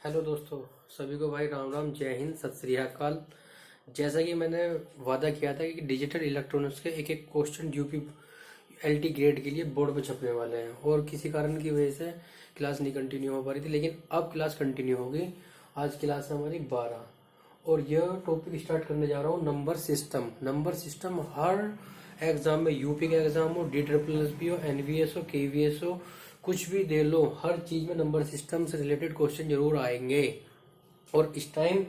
Hello दोस्तों, सभी को भाई राम राम, जय हिंद, सत श्री अकाल। जैसा कि मैंने वादा किया था कि डिजिटल इलेक्ट्रॉनिक्स के एक एक क्वेश्चन यूपी एलटी ग्रेड के लिए बोर्ड पे छपने वाले हैं और किसी कारण की वजह से क्लास नहीं कंटिन्यू हो पा रही थी, लेकिन अब क्लास कंटिन्यू होगी। आज क्लास है हमारी 12 और यह टॉपिक स्टार्ट करने जा रहा हूँ नंबर सिस्टम। नंबर सिस्टम हर एग्जाम में, यूपी का एग्जाम हो, DSSB हो, NVS हो, KVS हो, कुछ भी दे लो, हर चीज में नंबर सिस्टम से रिलेटेड क्वेश्चन जरूर आएंगे। और इस time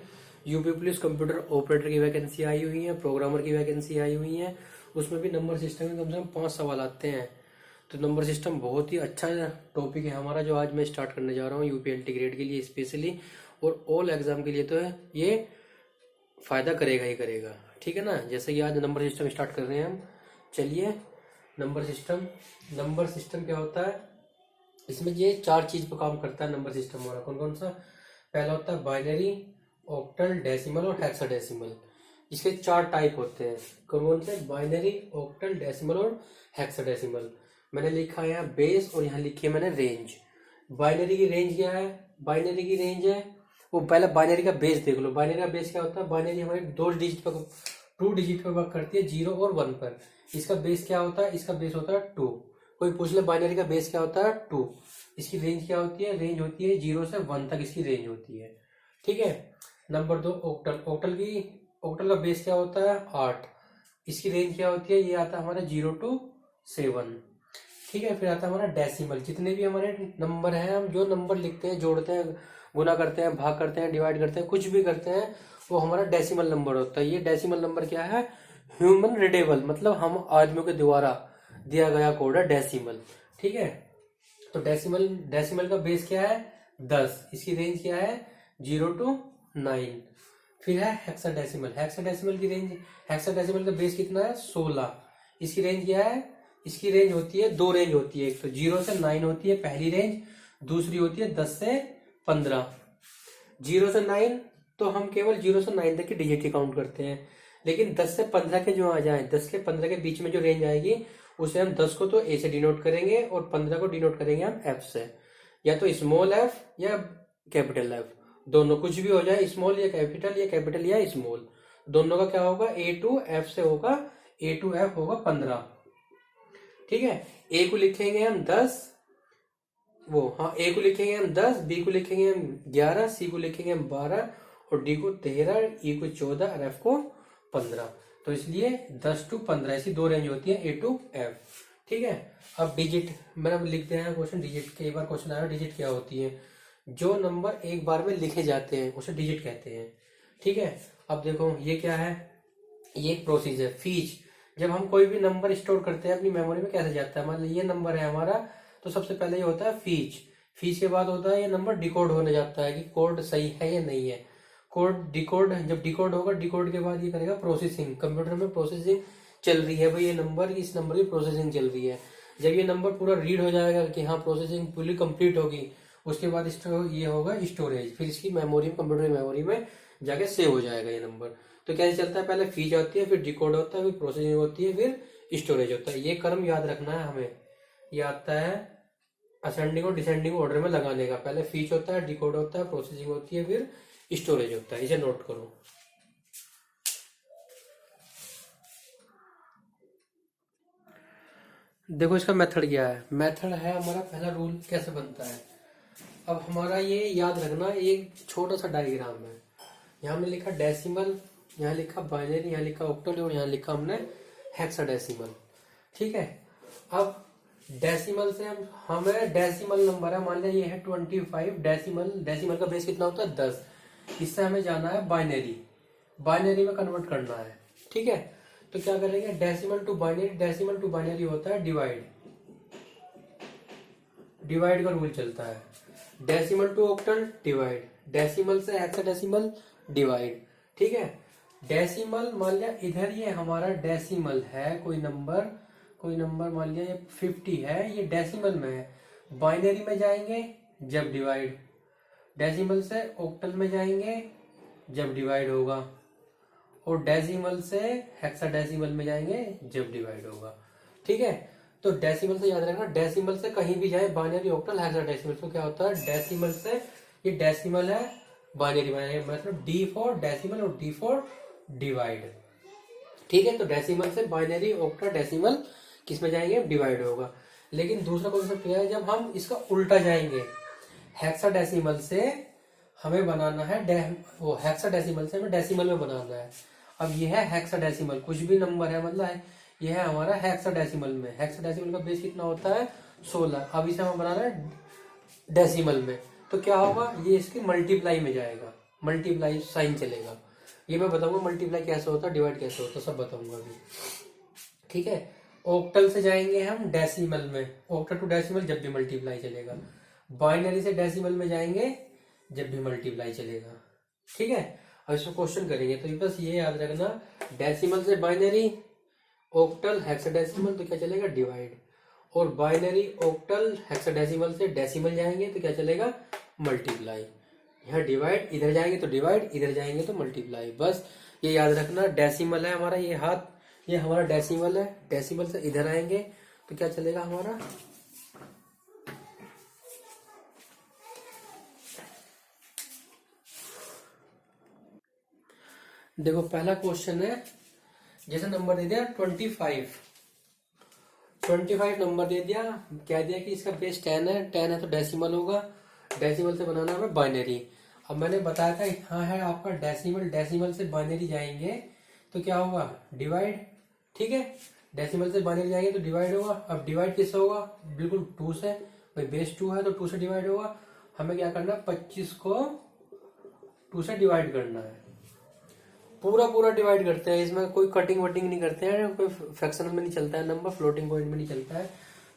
UP police computer operator की वैकेंसी आई हुई है, प्रोग्रामर की वैकेंसी आई हुई है, उसमें भी नंबर सिस्टम में कम से कम 5 सवाल आते हैं। तो नंबर सिस्टम बहुत ही अच्छा टॉपिक है हमारा, जो आज मैं स्टार्ट करने जा रहा हूँ यूपीएलटी ग्रेड के लिए स्पेशली, और ऑल एग्जाम के लिए तो है ये फायदा करेगा ही करेगा। ठीक है ना। जैसे कि आज नंबर सिस्टम स्टार्ट कर रहे हैं हम, चलिए। नंबर सिस्टम क्या होता है, इसमें ये 4 चीज पर काम करता है नंबर सिस्टम हमारा। कौन कौन सा? पहला होता है बाइनरी, ऑक्टल, डेसिमल और हेक्साडेसिमल। इसके 4 टाइप होते हैं। कौन कौन से? बाइनरी, ऑक्टल, डेसिमल और हेक्साडेसिमल। मैंने लिखा है यहाँ बेस और यहाँ लिखी है मैंने रेंज। बाइनरी की रेंज क्या है? बाइनरी की रेंज है, वो पहले बाइनरी का बेस देख लो। बाइनरी का बेस क्या होता है? बाइनरी हमारे 2 डिजिट पर, 2 डिजिट पर वर्क करती है, 0 और 1 पर। इसका बेस क्या होता है? इसका बेस होता है 2। कोई पूछ ले बाइनरी का बेस क्या होता है? 2। इसकी रेंज क्या होती है? रेंज होती है 0 से 1 तक इसकी रेंज होती है। ठीक है। Number 2 octal. ऑक्टल का बेस क्या होता है? 8। इसकी रेंज क्या होती है? ये आता है हमारा 0 to 7। ठीक है। फिर आता है हमारा डेसिमल। जितने भी हमारे नंबर हैं, हम जो नंबर लिखते हैं, जोड़ते हैं, गुना करते हैं, भाग करते हैं, डिवाइड करते हैं, कुछ भी करते हैं, वो हमारा डेसिमल नंबर होता है। ये डेसिमल नंबर क्या है? ह्यूमन रीडेबल, मतलब हम आदमियों के द्वारा दिया गया कोड है डेसिमल। ठीक है। तो डेसिमल का बेस क्या है? 10। इसकी रेंज क्या है? 0 to 9। फिर है हेक्साडेसिमल। हेक्साडेसिमल का बेस कितना है? 16। इसकी रेंज क्या है? इसकी रेंज होती है, 2 रेंज होती है। एक तो 0 से 9 होती है पहली रेंज, दूसरी होती है 10 से 15। 0 से 9 तो हम केवल 0 से 9 तक की डिजिट ही काउंट करते हैं, लेकिन 10 से 15 के जो आ जाए, 10 के 15 के बीच में जो रेंज आएगी, उसे हम 10 को तो ए से डिनोट करेंगे और 15 को डिनोट करेंगे हम एफ से। या तो स्मॉल एफ या कैपिटल एफ, दोनों कुछ भी हो जाए, स्मॉल या कैपिटल या स्मॉल, दोनों का क्या होगा? ए टू एफ से होगा, ए टू एफ होगा 15। ठीक है। ए को लिखेंगे हम 10, ए को लिखेंगे हम 10, बी को लिखेंगे हम 11, सी को लिखेंगे हम 12 और डी को 13, ई को 14 और एफ को 15। तो इसलिए 10 to 15 ऐसी 2 रेंज होती है, ए टू एफ। ठीक है। अब डिजिट मैंने लिखते हैं क्वेश्चन। डिजिट कई बार क्वेश्चन आया, डिजिट क्या होती है? जो नंबर एक बार में लिखे जाते हैं उसे डिजिट कहते हैं। ठीक है। अब देखो ये क्या है, ये एक प्रोसेस है, फीच। जब हम कोई भी नंबर स्टोर करते हैं अपनी मेमोरी में, कैसे जाता है? मान लीजिए ये नंबर है हमारा, तो सबसे पहले ये होता है फीच। फीच के बाद होता है ये नंबर डिकोड होने जाता है कि कोड सही है या नहीं है। डिकोड जब डिकोड होगा, डिकोड के बाद ये करेगा प्रोसेसिंग। कंप्यूटर में प्रोसेसिंग चल रही है भाई, ये नंबर, इस नंबर की प्रोसेसिंग चल रही है। जब ये नंबर पूरा रीड हो जाएगा कि हाँ प्रोसेसिंग पूरी कंप्लीट होगी, उसके बाद ये होगा स्टोरेज। फिर इसकी मेमोरी, कंप्यूटर मेमोरी में जाके सेव हो जाएगा ये नंबर। तो कैसे चलता है? पहले फीच होती है, फिर डिकोड होता है, फिर प्रोसेसिंग होती है, फिर स्टोरेज होता है। ये क्रम याद रखना है हमें। ये आता है असेंडिंग और डिसेंडिंग ऑर्डर में लगाने का। पहले फीच होता है, डिकोड होता है, प्रोसेसिंग होती है, फिर स्टोरेज होता है। इसे नोट करो। देखो इसका मेथड क्या है। मेथड है हमारा, पहला रूल कैसे बनता है। अब हमारा ये याद रखना, एक छोटा सा डायग्राम है। यहाँ हमने लिखा डेसिमल, यहाँ लिखा बाइनरी, यहाँ लिखा ऑक्टल और यहाँ लिखा हमने हेक्साडेसिमल। ठीक है। अब डेसिमल से हमें डेसिमल नंबर है, मान लिया ये है 25। डेसिमल का बेस कितना होता है? 10। इससे हमें जाना है बाइनरी में कन्वर्ट करना है। ठीक है। तो क्या करेंगे? डेसिमल टू बाइनरी होता है डिवाइड का रूल चलता है। Decimal to octal divide, decimal से हेक्साडेसिमल डिवाइड। ठीक है। डेसिमल मान लिया इधर ये हमारा डेसिमल है, कोई नंबर मान लिया ये 50 है, ये डेसिमल में है। बाइनरी में जाएंगे जब डिवाइड, डेसिमल से ऑक्टल में जाएंगे जब डिवाइड होगा, और डेसिमल से हेक्साडेसिमल में जाएंगे जब डिवाइड होगा। ठीक है। तो डेसिमल से याद रखना, डेसिमल से कहीं भी जाए, बाइनरी, ऑक्टल, हेक्साडेसिमल, तो क्या होता है? डेसिमल से ये डेसिमल है, बाइनरी मतलब डी फॉर डेसिमल और डी फॉर डिवाइड। ठीक है, तो डेसिमल से बाइनरी, ऑक्टा, डेसिमल किस में जाएंगे? डिवाइड होगा। लेकिन दूसरा कॉन्सेप्ट क्या है, जब हम इसका उल्टा जाएंगे, हेक्साडेसिमल से हमें बनाना है वो हेक्साडेसिमल से हमें डेसिमल में बनाना है। अब ये है हेक्साडेसिमल, कुछ भी नंबर है मतलब है, ये है हमारा हेक्साडेसिमल में। हेक्साडेसिमल का बेस कितना होता है? 16। अब इसे हम बनाना है डेसिमल में, तो क्या होगा? ये इसकी मल्टीप्लाई में जाएगा, मल्टीप्लाई साइन चलेगा। ये मैं बताऊंगा मल्टीप्लाई कैसे होता है, डिवाइड कैसे होता है, सब बताऊंगा अभी। ठीक है, ऑक्टल से जाएंगे हम डेसिमल में, ऑक्टल टू डेसिमल जब भी मल्टीप्लाई चलेगा। बाइनरी से डेसिमल में जाएंगे जब भी मल्टीप्लाई चलेगा। ठीक है, अब इसमें क्वेश्चन करेंगे, तो बस ये याद रखना, डेसिमल से बाइनरी, ऑक्टल, हेक्साडेसिमल तो क्या चलेगा? डिवाइड। और बाइनरी, ऑक्टल, हेक्साडेसिमल से डेसिमल जाएंगे तो क्या चलेगा? मल्टीप्लाई। यहाँ डिवाइड, इधर जाएंगे तो डिवाइड, इधर जाएंगे तो मल्टीप्लाई। बस ये याद रखना, डेसिमल है हमारा ये हाथ, ये हमारा डेसिमल है, डेसिमल से इधर आएंगे तो क्या चलेगा हमारा? देखो पहला क्वेश्चन है, जैसे नंबर दे दिया 25, 25 नंबर दे दिया, क्या दिया कि इसका बेस 10 है, 10 है तो डेसिमल होगा, डेसिमल से बनाना है बाइनरी। अब मैंने बताया था यहाँ है आपका डेसिमल, डेसिमल से बाइनरी जाएंगे तो क्या होगा? डिवाइड। ठीक है, डेसिमल से बाइनरी जाएंगे तो डिवाइड होगा। अब डिवाइड किससे होगा? बिल्कुल 2 से, भाई बेस 2 है तो 2 से डिवाइड होगा। हमें क्या करना है? 25 को 2 से डिवाइड करना है, पूरा पूरा डिवाइड करते हैं, इसमें कोई कटिंग वटिंग नहीं करते हैं, कोई फ्रैक्शन में नहीं चलता है नंबर, फ्लोटिंग पॉइंट में नहीं चलता है।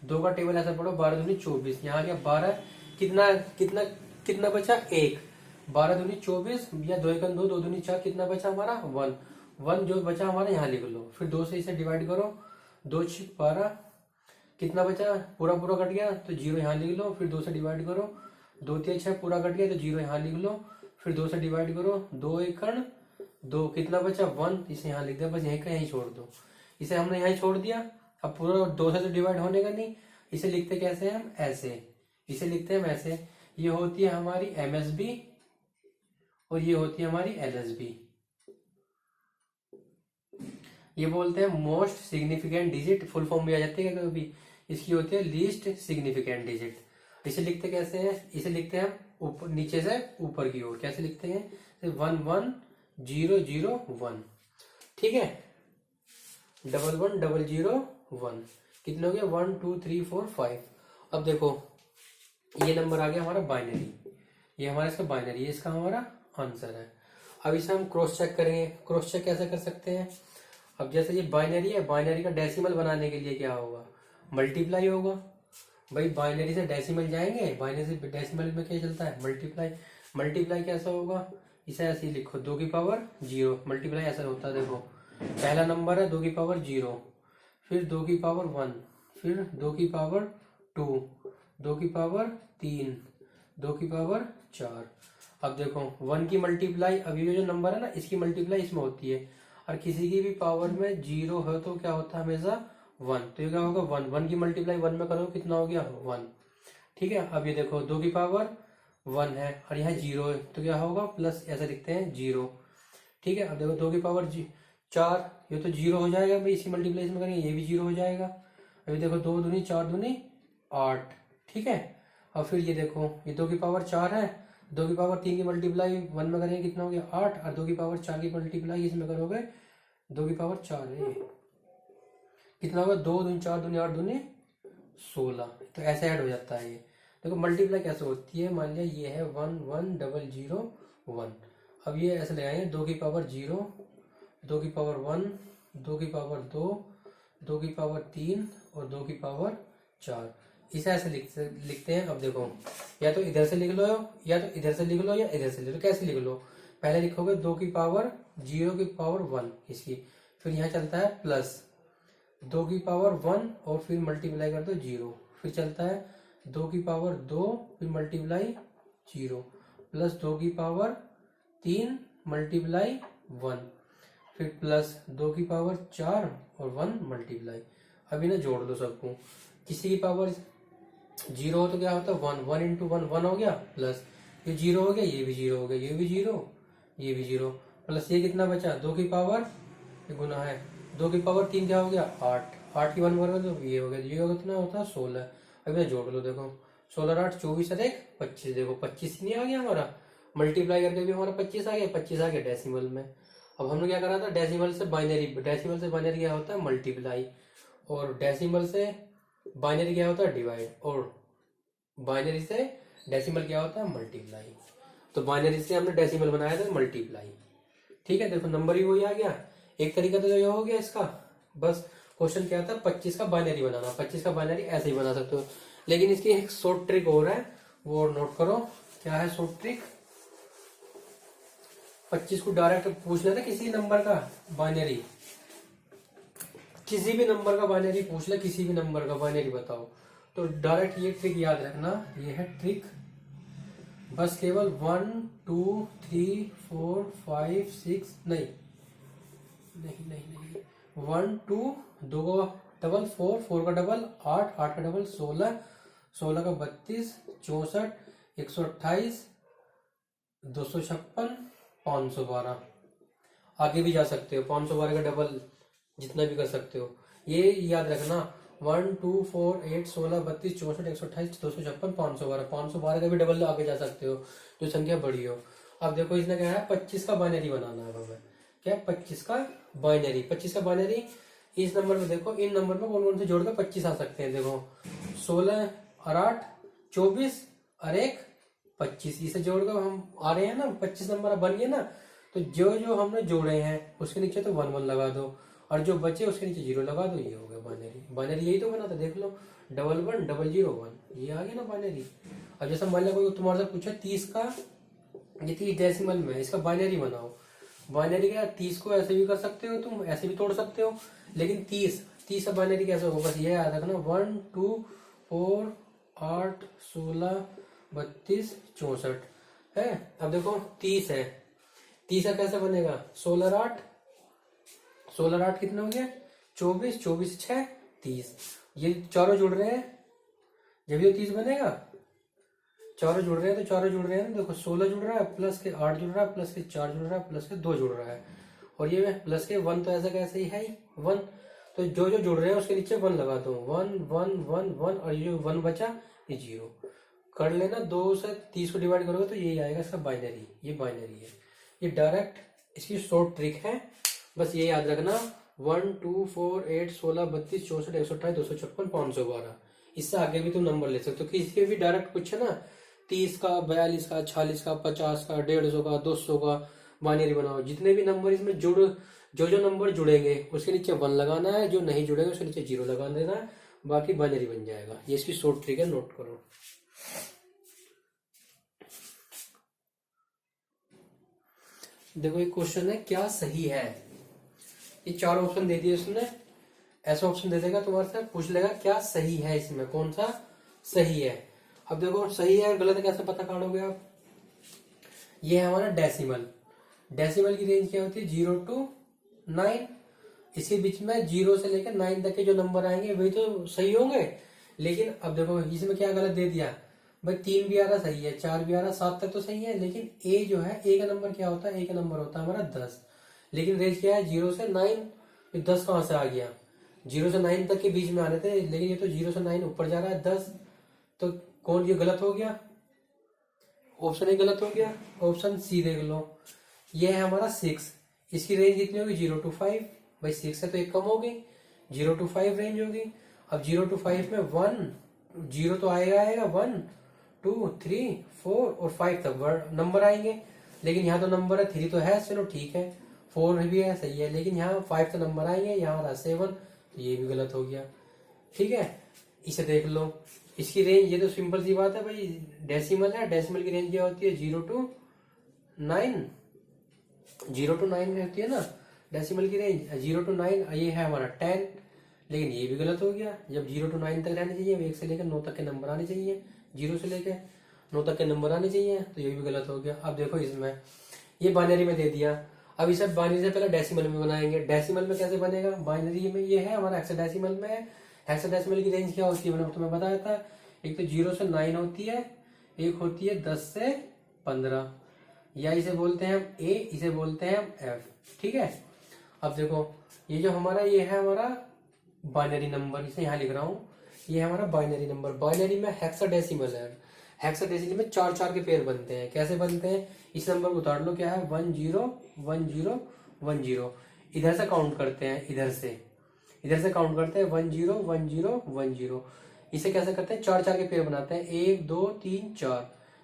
2 का टेबल ऐसा पढ़ो, 12 दूनी 24, यहाँ क्या 12, कितना कितना कितना बचा? 1, 12 दूनी 24, या 2 1 2, 2 दूनी 4, कितना बचा हमारा? 1, 1 जो बचा हमारा यहाँ लिख लो, फिर 2 से इसे डिवाइड करो, 2 6 12, कितना बचा? पूरा पूरा कट गया तो 0 यहाँ लिख लो, फिर 2 से डिवाइड करो, 2 3 6 पूरा कट गया तो 0 यहाँ लिख लो, फिर 2 से डिवाइड करो, 2 1 2, कितना बचा? 1, इसे यहाँ लिख दिया, बस यहीं का यहीं छोड़ दो, इसे हमने यहाँ छोड़ दिया। अब पूरा 2 से तो डिवाइड होने का नहीं, इसे लिखते कैसे हैं हम? ऐसे, इसे लिखते हैं हम ऐसे। ये होती है हमारी एमएसबी और ये होती है हमारी एलएसबी। ये बोलते हैं most significant digit, full form में आ जाती है कभी, इसकी होती है लीस्ट सिग्निफिकेंट डिजिट। इसे लिखते कैसे हैं? इसे लिखते हैं ऊपर, नीचे से ऊपर की ओर, कैसे लिखते हैं? 1 1 0 0 1। ठीक है, 1 1 0 0 1, कितने हो गए? 1 2 3 4 5। अब देखो ये नंबर आ गया हमारा बाइनरी, ये हमारा इसका बाइनरी, ये इसका हमारा आंसर है। अब इसे हम क्रॉस चेक करेंगे। क्रॉस चेक कैसे कर सकते हैं? अब जैसे ये बाइनरी है, बाइनरी का डेसिमल बनाने के लिए क्या होगा? मल्टीप्लाई होगा। भाई बाइनरी से डेसिमल जाएंगे, बाइनरी से डेसिमल में क्या चलता है? मल्टीप्लाई। मल्टीप्लाई कैसा होगा? इसे ऐसे ही लिखो, 2 की पावर 0, मल्टीप्लाई ऐसा होता है। देखो पहला नंबर है 2 की पावर 0, फिर 2 की पावर 1, फिर 2 की पावर 2, 2 की पावर 3, 2 की पावर 4। अब देखो 1 की मल्टीप्लाई, अब ये जो नंबर है ना, इसकी मल्टीप्लाई इसमें होती है, और किसी की भी पावर में 0 है तो क्या होता है? हमेशा 1, तो ये क्या होगा? 1, 1 की मल्टीप्लाई 1 में करोगे कितना हो गया? 1। ठीक है, अब ये देखो 2 की पावर 1 है और यहाँ 0 है तो क्या होगा? प्लस, ऐसा लिखते हैं 0। ठीक है, अब देखो 2 की पावर 4, ये तो 0 हो जाएगा भाई, इसी मल्टीप्लाई में करेंगे ये भी 0 हो जाएगा। अभी देखो 2 दूनी 4 दूनी 8। ठीक है, और फिर ये देखो ये 2 की पावर 4 है, 2 की पावर 3 की मल्टीप्लाई 1 में करेंगे कितना हो गया? 8, और 2 की पावर 4 की मल्टीप्लाई इसमें करोगे 2 की पावर 4 है, कितना होगा? 2 दूनी 4 दूनी 8 दूनी 16। तो ऐसे ऐड हो जाता है ये। देखो मल्टीप्लाई कैसे होती है, मान लिया ये है 1 1 0 0 1। अब ये ऐसे लगाएंगे 2 की पावर 0, 2 की पावर 1, 2 की पावर 2, 2 की पावर 3 और 2 की पावर 4। इसे ऐसे लिखते हैं। अब देखो या तो इधर से लिख लो, या तो इधर से लिख लो, या इधर से लिख लो। कैसे लिख लो? पहले लिखोगे 2 की पावर 0 की पावर 1 इसकी, फिर यहाँ चलता है प्लस 2 की पावर 1 और फिर मल्टीप्लाई कर दो 0, फिर चलता है 2 की पावर 2 फिर मल्टीप्लाई 0, प्लस 2 की पावर 3 मल्टीप्लाई 1, फिर प्लस 2 की पावर 4 और 1 मल्टीप्लाई। अभी ना जोड़ दो सबको, किसी की पावर 0 हो तो क्या होता है? 1, 1 इंटू 1 1 हो गया, प्लस ये जीरो हो गया, ये भी जीरो हो गया, ये भी जीरो, ये भी जीरो, प्लस ये कितना बचा, 2 की पावर, ये गुना है 2 की पावर 3 क्या हो गया 8, 8 की 1 करोगे तो ये हो गया, ये कितना होता है 16। अभी जोड़ लो, देखो 16 8 24 और 1 25, देखो 25 नहीं आ गया हमारा, मल्टीप्लाई करके भी हमारा 25 आ गया, 25 आ गया डेसिमल में। अब हमने क्या करा था, डेसिमल से बाइनरी, डेसिमल से बाइनरी क्या होता है मल्टीप्लाई, और डेसिमल से बाइनरी क्या होता है डिवाइड, और बाइनरी से डेसिमल क्या होता है मल्टीप्लाई। तो बाइनरी से हमने डेसिमल बनाया था मल्टीप्लाई। ठीक है, देखो नंबर ही वही आ गया। एक तरीका तो ये हो गया इसका, बस क्वेश्चन क्या था 25 का बाइनरी बनाना, 25 का बाइनरी ऐसे ही बना सकते हो, लेकिन इसकी एक शॉर्ट ट्रिक और है, वो नोट करो। क्या है शॉर्ट ट्रिक, 25 को डायरेक्ट पूछ लेना किसी नंबर का बाइनरी, किसी भी नंबर का बाइनरी पूछ ले, किसी भी नंबर का बाइनरी बताओ, तो डायरेक्ट ये ट्रिक याद रखना, ये है ट्रिक। बस केवल 1 2 3 4 5 6 नहीं नहीं नहीं नहीं 1 2 2 का डबल 4, 4 का डबल 8, 8 का डबल 16, 16 का 32, 64, 128, 256, 512। आगे भी जा सकते हो, 512 का डबल जितना भी कर सकते हो। ये याद रखना 1 2 4 8 16 32 64 128 256 512, 512 का भी डबल आगे जा सकते हो जो संख्या बड़ी हो। अब देखो इसने क्या है 25 का बाइनरी बनाना है हमें, क्या 25 का बाइनरी, 25 का बाइनरी इस नंबर में देखो, इन नंबर में कौन कौन से जोड़कर 25 आ सकते हैं, देखो 16 और 8 24 और 1 25, इसे जोड़कर हम आ रहे हैं ना 25 नंबर बन गए ना। तो जो जो हमने जोड़े हैं उसके नीचे तो 1 1 लगा दो, और जो बचे उसके नीचे 0 लगा दो, ये हो गया बाइनरी। बाइनरी यही तो बना था, देख लो 1 1 0 0 1, ये आ गया ना बाइनरी। अब जैसे मान लो कोई तुम्हारे से पूछे 30 का, ये 30 डेसिमल में, इसका बाइनरी बनाओ। बाइनरी क्या, 30 को ऐसे भी कर सकते हो तुम, ऐसे भी तोड़ सकते हो, लेकिन 30 का बाइनरी कैसे होगा, बस ये याद रखना 1 2 4 8 16 32 64 है। अब देखो 30 है, 30 का कैसे बनेगा, 16 8 16 8 कितने हो गए 24, 24 6 30, ये चारों जुड़ रहे हैं, जब ये 30 बनेगा, चारों जुड़ रहे हैं तो चारों जुड़ रहे हैं, देखो 16 जुड़ रहा है प्लस के 8 जुड़ रहा है प्लस के 4 जुड़ रहा है प्लस के 2 जुड़ रहा है, और ये प्लस के 1 तो ऐसा कैसे ही है 1, तो जो जो जुड़ रहे हैं उसके नीचे 1 लगा दो, 1 1 1 1, और ये जो 1 बचा ये 0 कर लेना। 2 से 30 को डिवाइड करोगे तो यही आएगा इसका बाइनरी, ये बाइनरी है, ये डायरेक्ट इसकी शॉर्ट ट्रिक है, बस ये याद रखना 1 2 4 8 16 32 64 128 256 512। इससे आगे भी तुम नंबर ले सकते हो, किसी के भी डायरेक्ट पूछे ना 30 का 42 का 46 का 50 का 150 का 200 का बाइनरी बनाओ, जितने भी नंबर इसमें जो जो नंबर जुड़ेंगे उसके नीचे 1 लगाना है, जो नहीं जुड़ेंगे उसके नीचे 0 लगा देना है, बाकी बाइनरी बन जाएगा। ये इसकी शॉर्ट ट्रिक है, नोट करो। देखो एक क्वेश्चन है क्या सही है, ये 4 ऑप्शन दे दिए उसने, ऐसा ऑप्शन दे देगा तुम्हारे से, पूछ लेगा क्या सही है, इसमें कौन सा सही है। अब देखो सही है गलत कैसे पता काटोगे आप, ये है हमारा डेसिमल, डेसिमल की रेंज क्या होती है 0 to 9, इसी बीच में 0 से लेकर 9 तक के जो नंबर आएंगे वही तो सही होंगे। लेकिन अब देखो इसमें क्या गलत दे दिया भाई, 3 भी आ रहा सही है, 4 भी आ रहा, 7 तक तो सही है, लेकिन ए जो है ए का नंबर क्या होता है, ए का नंबर होता है हमारा 10, लेकिन रेंज क्या है 0 से 9, ये 10 कहां से आ गया, 0 से 9 तक के बीच में आने थे, लेकिन ये तो 0 से 9 ऊपर जा रहा है 10, तो कौन ये गलत हो गया, ऑप्शन ए गलत हो गया। ऑप्शन सी देख लो, ये है हमारा 6, इसकी रेंज कितनी होगी 0 to 5, भाई 6 से तो एक कम होगी, 0 to 5 रेंज होगी। अब 0 to 5 में 1 0 तो आएगा 1 2 3 4 और 5 तक नंबर आएंगे, लेकिन यहाँ तो नंबर है 3 तो है, चलो ठीक है, 4 भी है सही है, लेकिन यहाँ 5 तो नंबर आएंगे, यहाँ रहा 7, तो ये भी गलत हो गया। ठीक है, इसे देख लो, इसकी रेंज, ये तो सिंपल सी बात है भाई, डेसिमल है, डेसिमल की रेंज क्या होती है 0 to 9, 0 to 9 रहती है ना डेसिमल की रेंज, 0 to 9, ये है हमारा 10, लेकिन ये भी गलत हो गया, जब 0 to 9 तक रहने चाहिए, 1 से लेकर 9 तक के नंबर आने चाहिए, 0 से लेकर 9 तक के नंबर आने चाहिए, तो ये भी गलत हो गया। अब देखो इसमें ये बाइनरी में दे दिया, अब इसे बाइनरी से पहले डेसिमल में बनाएंगे, डेसिमल में कैसे बनेगा, बाइनरी में ये है हमारा हेक्साडेसिमल में है, हेक्साडेसिमल की रेंज क्या होती है मैंने तुम्हें बताया था, एक तो 0 से 9 होती है, एक होती है 10 से 15, या इसे बोलते हैं हम ए, इसे बोलते हैं हम एफ। ठीक है, अब देखो ये जो हमारा ये है हमारा बाइनरी नंबर, इसे यहाँ लिख रहा हूँ, ये है हमारा बाइनरी नंबर। बाइनरी में हेक्साडेसिमल है, हेक्साडेसिमल में 4 के पेयर बनते हैं। कैसे बनते हैं, इस नंबर को उतार लो, क्या है 10 10 10। इधर से काउंट करते हैं, इधर से काउंट करते हैं 10 10 10। इसे कैसे करते हैं, 4 के पेयर बनाते हैं, 1 2 3 4,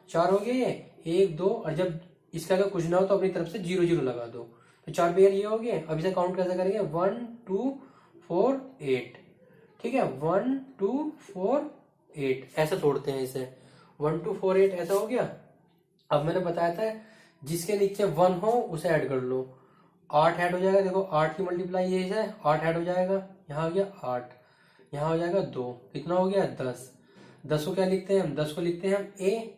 4 हो गए ये, 1 2, और जब इसका अगर कुछ ना हो तो अपनी तरफ से 0 0 लगा दो, तो 4 पेयर ये हो गए। अब इसे काउंट कैसे करेंगे, 1 2 4 8। ठीक है, 1 2 4 8 ऐसे तोड़ते हैं इसे, 1 2 4 8 ऐसा हो गया। अब मैंने बताया था जिसके नीचे 1 हो उसे ऐड कर लो, 8 ऐड हो जाएगा। देखो 8 की मल्टीप्लाई ये है, 8 ऐड हो जाएगा, यहाँ हो गया 8, यहाँ हो जाएगा 2, कितना हो गया 10। 10 को क्या लिखते हैं हम, 10 को लिखते हैं हम ए।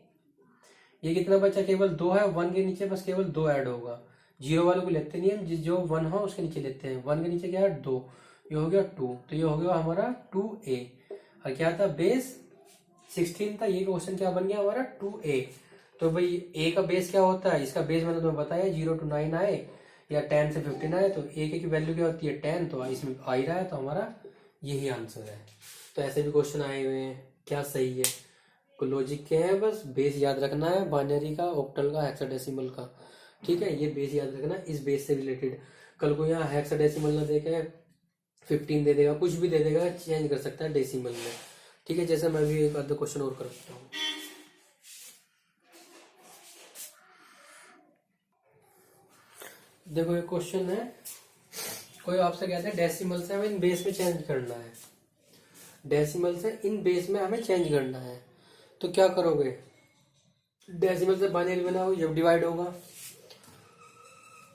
ये कितना बचा, केवल 2 है, 1 के नीचे बस केवल 2 ऐड होगा, 0 वालों को लेते नहीं हम, जो 1 हो उसके नीचे लेते हैं। 1 के नीचे क्या है 2, ये हो गया 2, तो ये हो गया हमारा 2a। और क्या था, बेस 16 था, ये क्वेश्चन क्या बन गया हमारा 2a। तो भाई a का बेस क्या होता है, इसका बेस मैंने तुम्हें बताया 0 to 9 आए या 10 से 15 आए, तो a की वैल्यू क्या होती है 10, तो इसमें आ ही रहा है, तो हमारा यही आंसर है। तो ऐसे भी क्वेश्चन आए हुए हैं, क्या सही है, लॉजिक के हैं, बस बेस याद रखना है, बाइनरी का, ऑक्टल का, हेक्साडेसिमल का। ठीक है, ये बेस याद रखना, इस बेस से रिलेटेड। कल को यहाँ हेक्साडेसिमल ना देखे 15 दे देगा, कुछ भी दे देगा, चेंज कर सकता है डेसिमल में। ठीक है, जैसे मैं भी एक आधा क्वेश्चन और करता हूँ। देखो ये क्वेश्चन है, कोई आपसे कहता है डेसिमल से हमें इन बेस में चेंज करना है, डेसिमल से इन बेस में हमें चेंज करना है, तो क्या करोगे, डेसिमल से बाइनरी बनाओगे जब डिवाइड होगा,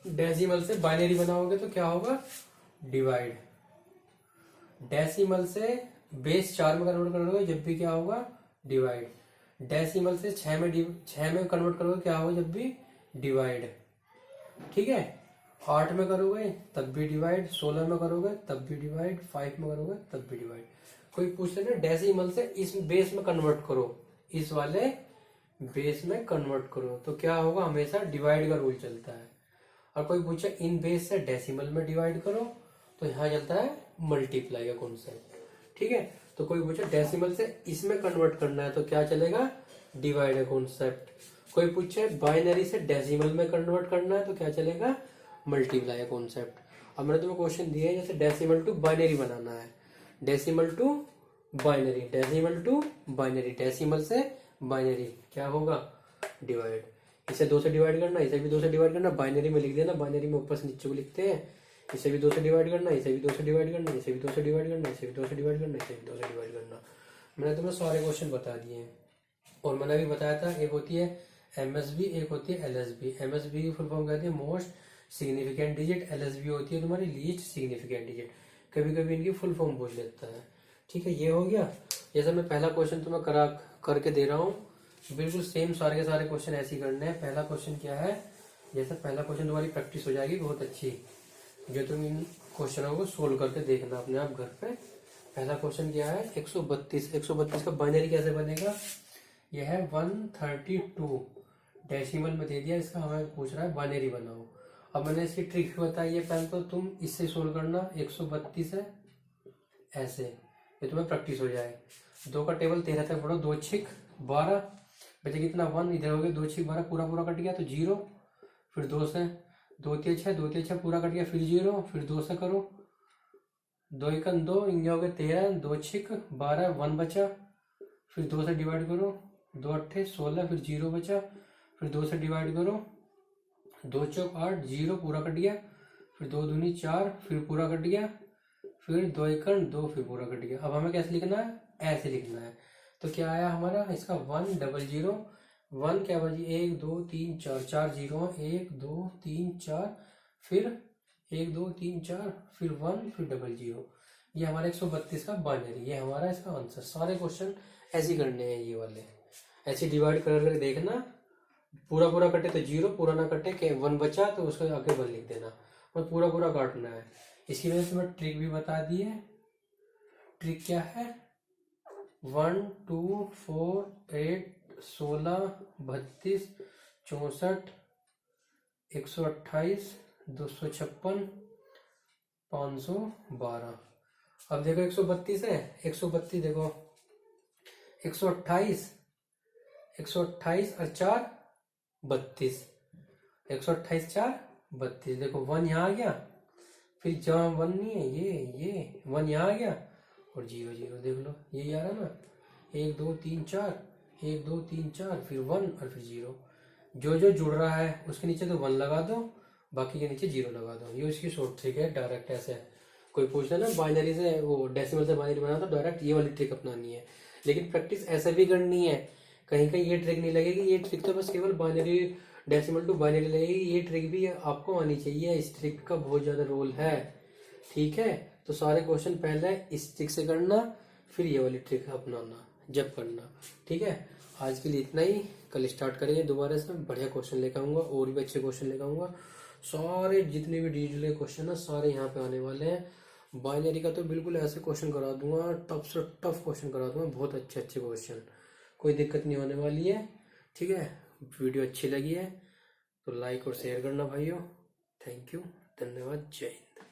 डेसिमल से बाइनरी बनाओगे तो क्या होगा डिवाइड, डेसिमल से बेस 4 में कन्वर्ट करोगे जब भी क्या होगा डिवाइड, डेसिमल से 6 में कन्वर्ट करोगे क्या होगा जब भी डिवाइड। ठीक है, 8 में करोगे तब भी डिवाइड, 16 में करोगे तब भी डिवाइड, 5 में करोगे तब भी डिवाइड। कोई पूछ ले डेसिमल से इस बेस में कन्वर्ट करो, इस वाले बेस में कन्वर्ट करो, तो क्या होगा, हमेशा डिवाइड का रूल चलता है। और कोई पूछे इन बेस से डेसिमल में डिवाइड करो, तो यहाँ चलता है मल्टीप्लाई का कॉन्सेप्ट। ठीक है, तो कोई पूछे डेसिमल से इसमें कन्वर्ट करना है तो क्या चलेगा, डिवाइड का कॉन्सेप्ट। कोई पूछे बाइनरी से डेसिमल में कन्वर्ट करना है तो क्या चलेगा, मल्टीप्लाई का कॉन्सेप्ट। अब मैंने तुम्हें क्वेश्चन दिया है, जैसे डेसिमल टू बाइनरी बनाना है, decimal to binary, decimal to binary, decimal से बाइनरी क्या होगा डिवाइड, इसे 2 से डिवाइड करना, इसे भी 2 से डिवाइड करना, बाइनरी में लिख देना, बाइनरी में ऊपर से नीचे को लिखते हैं, इसे भी 2 से डिवाइड करना, इसे भी 2 से डिवाइड करना, इसे भी 2 से डिवाइड करना, इसे भी 2 से डिवाइड करना, इसे भी 2 से डिवाइड करना। मैंने तुम्हें सारे क्वेश्चन बता दिए हैं, और मैंने भी बताया था एक होती है एमएसबी, एक होती है एलएसबी। एमएसबी की फुल फॉर्म कहती है मोस्ट सिग्निफिकेंट डिजिट, एलएसबी होती है तुम्हारी लीस्ट सिग्निफिकेंट डिजिट। कभी कभी इनकी फुल फॉर्म पूछ लेता है। ठीक है, ये हो गया। जैसे मैं पहला क्वेश्चन तुम्हें करके दे रहा हूँ, बिल्कुल सेम सारे के सारे क्वेश्चन ऐसे ही करने हैं। पहला क्वेश्चन क्या है, जैसे पहला क्वेश्चन तुम्हारी प्रैक्टिस हो जाएगी बहुत अच्छी, जो तुम इन क्वेश्चनों को सोल्व करके देखना अपने आप घर पे। पहला क्वेश्चन क्या है, 132 का बाइनरी कैसे बनेगा, यह है 132, डेसिमल में दे दिया, इसका हमें पूछ रहा है बाइनरी बनाओ। अब मैंने इसकी ट्रिक बताई है, पहले तो तुम इससे सोल्व करना, 132 है ऐसे, ये तुम्हें प्रैक्टिस हो जाए। 2 का टेबल 13 तक पढ़ो, 2 6 12 बचे कितना 1, इधर हो गया 2 6 12, पूरा पूरा कट गया तो 0, फिर 2 से 2 3 6, 2 3 6 पूरा कट गया, फिर 0, फिर 2 से करो, 2 1 2, इनके हो गए 13, 2 6 12, 1 बचा, फिर 2 से डिवाइड करो, 2 8 16, फिर 0 बचा, फिर 2 से डिवाइड करो, 2 चौक 8, 0 पूरा कट गया, फिर 2 दूनी 4, फिर पूरा कट गया, फिर 2 1 2, फिर पूरा कट गया। अब हमें कैसे लिखना है, ऐसे लिखना है। तो क्या आया हमारा, इसका 1 0 0, 1 क्या बची 1 2 3 4, 4 0, 1 2 3 4, फिर 1 2 3 4, फिर 1, फिर 0 0। ये हमारा 132 का बाइनरी, ये हमारा इसका आंसर। सारे क्वेश्चन ऐसे करने हैं, ये वाले ऐसे डिवाइड कर देखना, पूरा पूरा कटे तो 0, पूरा ना कटे के 1 बचा तो उसको आगे 1 लिख देना, और पूरा पूरा काटना है। इसकी वजह से मैं ट्रिक भी बता दी है। ट्रिक क्या है, 1 2 4 8 16 32 64, 128, 256, 512। अब देखो 132 है, 132 देखो 128, 128 और 4 32, 128 4 32। देखो 1 यहाँ आ गया, फिर जहाँ 1 नहीं है ये 1 यहाँ आ गया और 0 0। देख लो यही आ रहा ना, 1 2 3 4, 1 2 3 4, फिर 1 और फिर 0। जो जो जुड़ रहा है उसके नीचे तो 1 लगा दो, बाकी के नीचे 0 लगा दो। ये उसकी शॉर्ट ट्रिक है, डायरेक्ट ऐसे। कोई पूछता है ना बाइनरी से, वो डेसिमल से बाइनरी बनाना, तो डायरेक्ट ये वाली ट्रिक अपनानी है। लेकिन प्रैक्टिस ऐसे भी करनी है, कहीं कहीं ये ट्रिक नहीं लगेगी। ये ट्रिक तो बस केवल बाइनरी डेसिमल टू बाइनरी लगेगी, ये ट्रिक भी आपको आनी चाहिए। इस ट्रिक का बहुत ज्यादा रोल है, ठीक है। तो सारे क्वेश्चन पहले इस ट्रिक से करना, फिर ये वाली ट्रिक अपनाना जब करना, ठीक है। आज के लिए इतना ही, कल स्टार्ट करेंगे दोबारा से। बढ़िया क्वेश्चन लेकर आऊंगा, और भी अच्छे क्वेश्चन लेकर आऊंगा। सारे जितने भी डिटेल क्वेश्चन है सारे यहाँ पे आने वाले हैं। बाइनरी का तो बिल्कुल ऐसे क्वेश्चन करा दूंगा, टफ से टफ क्वेश्चन करा दूंगा, बहुत अच्छे अच्छे क्वेश्चन, कोई दिक्कत नहीं होने वाली है, ठीक है। वीडियो अच्छी लगी है तो लाइक और शेयर करना भाइयों। थैंक यू, धन्यवाद, जय हिंद।